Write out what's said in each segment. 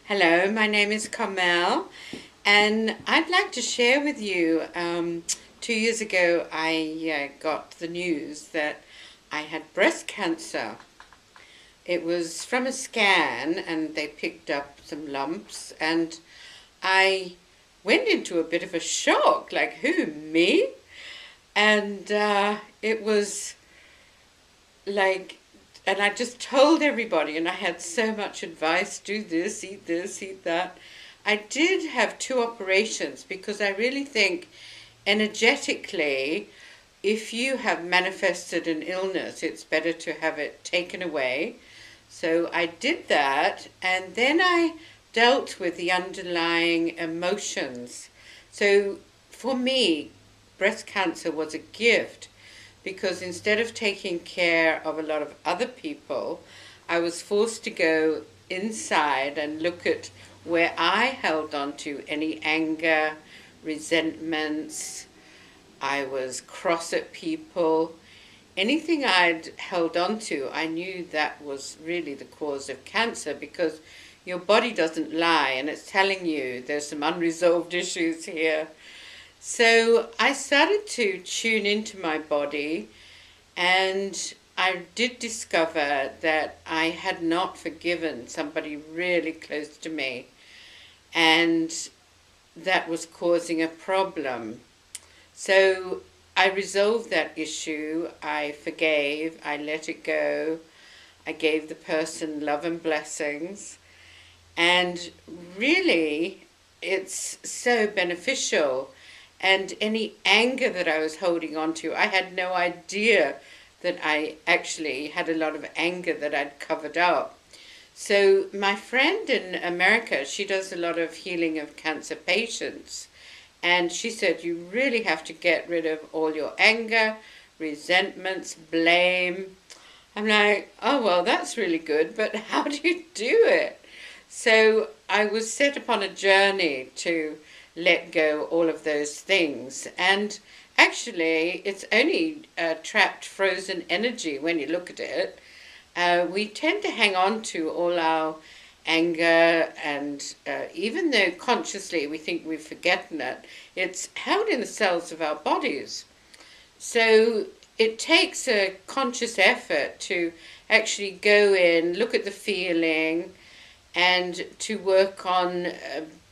Hello, my name is Carmel, and I'd like to share with you. 2 years ago, I got the news that I had breast cancer. It was from a scan, and they picked up some lumps, and I went into a bit of a shock, like, who, me? And it was like, and I just told everybody, and I had so much advice: do this, eat that. I did have two operations because I really think energetically, if you have manifested an illness, it's better to have it taken away. So I did that, and then I dealt with the underlying emotions. So for me, breast cancer was a gift because instead of taking care of a lot of other people, I was forced to go inside and look at where I held on to any anger, resentments. I was cross at people. Anything I'd held on to, I knew that was really the cause of cancer, because your body doesn't lie and it's telling you there's some unresolved issues here. So I started to tune into my body, and I did discover that I had not forgiven somebody really close to me, and that was causing a problem. So I resolved that issue. I forgave, I let it go, I gave the person love and blessings, and really it's so beneficial. And any anger that I was holding on to, I had no idea that I actually had a lot of anger that I'd covered up. So my friend in America, she does a lot of healing of cancer patients. And she said, you really have to get rid of all your anger, resentments, blame. I'm like, oh, well, that's really good, but how do you do it? So I was set upon a journey to let go all of those things. And actually, it's only trapped frozen energy when you look at it. We tend to hang on to all our anger, and even though consciously we think we've forgotten it, it's held in the cells of our bodies. So it takes a conscious effort to actually go in, look at the feeling, and to work on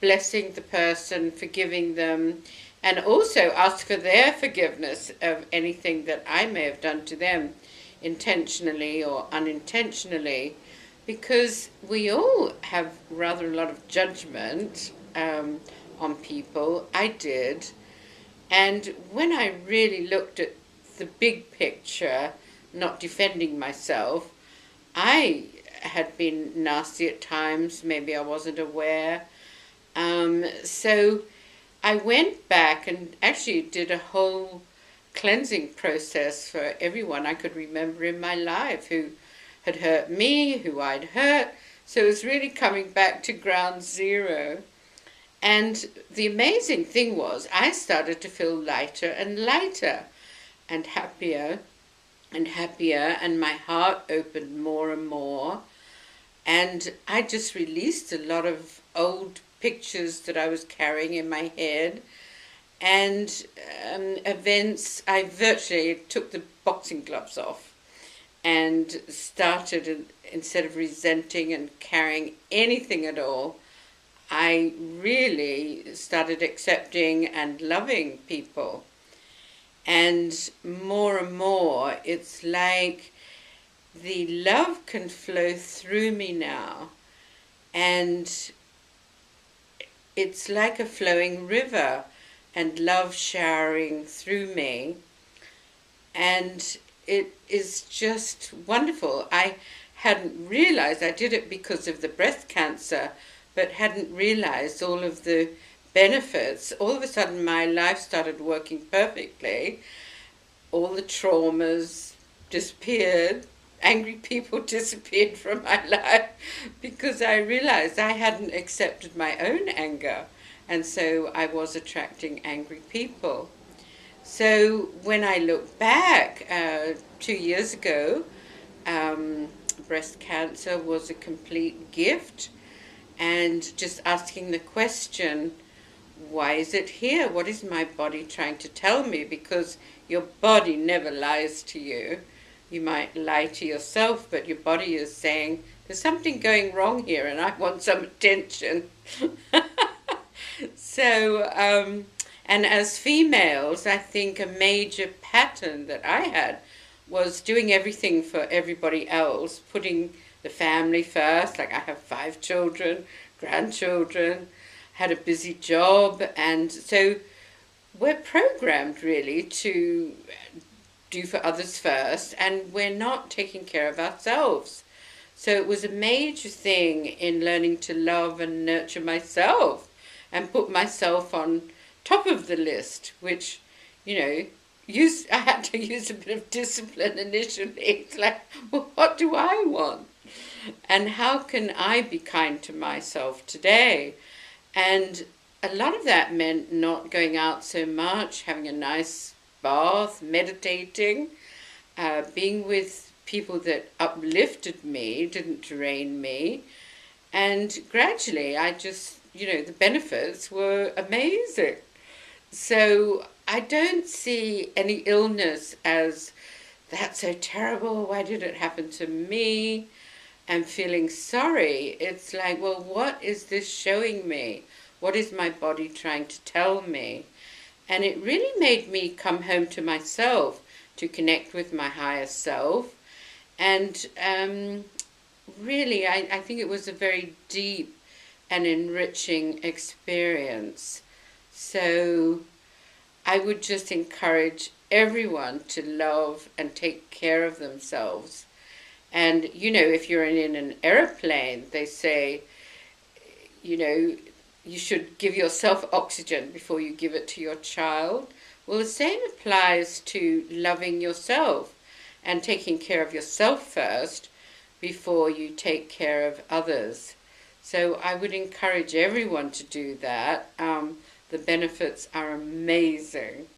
blessing the person, forgiving them, and also ask for their forgiveness of anything that I may have done to them, intentionally or unintentionally, because we all have rather a lot of judgment on people. I did. And when I really looked at the big picture, not defending myself, I had been nasty at times. Maybe I wasn't aware. So I went back and actually did a whole cleansing process for everyone I could remember in my life who had hurt me, who I'd hurt. So it was really coming back to ground zero. And the amazing thing was, I started to feel lighter and lighter, and happier and happier, and my heart opened more and more. And I just released a lot of old pictures that I was carrying in my head, and events. I virtually took the boxing gloves off and started, instead of resenting and carrying anything at all, I really started accepting and loving people. And more, it's like the love can flow through me now, and it's like a flowing river, and love showering through me, and it is just wonderful. I hadn't realized I did it because of the breast cancer, but hadn't realized all of the benefits. All of a sudden my life started working perfectly. All the traumas disappeared. Angry people disappeared from my life because I realized I hadn't accepted my own anger, and so I was attracting angry people. So when I look back 2 years ago, breast cancer was a complete gift, and just asking the question, why is it here? What is my body trying to tell me? Because your body never lies to you. You might lie to yourself, but your body is saying, there's something going wrong here and I want some attention. So, and as females, I think a major pattern that I had was doing everything for everybody else, putting the family first. Like I have 5 children, grandchildren, had a busy job, and so we're programmed really to do for others first, and we're not taking care of ourselves. So it was a major thing in learning to love and nurture myself and put myself on top of the list, which, you know, I had to use a bit of discipline initially. It's like, well, what do I want? And how can I be kind to myself today? And a lot of that meant not going out so much, having a nice bath, meditating, being with people that uplifted me, didn't drain me. And gradually I just, the benefits were amazing. So I don't see any illness as, that's so terrible, why did it happen to me? And feeling sorry. It's like, well, what is this showing me? What is my body trying to tell me? And it really made me come home to myself, to connect with my higher self. And really, I think it was a very deep and enriching experience. So I would just encourage everyone to love and take care of themselves. And, if you're in an airplane, they say, you should give yourself oxygen before you give it to your child. Well, the same applies to loving yourself and taking care of yourself first before you take care of others. So I would encourage everyone to do that. The benefits are amazing.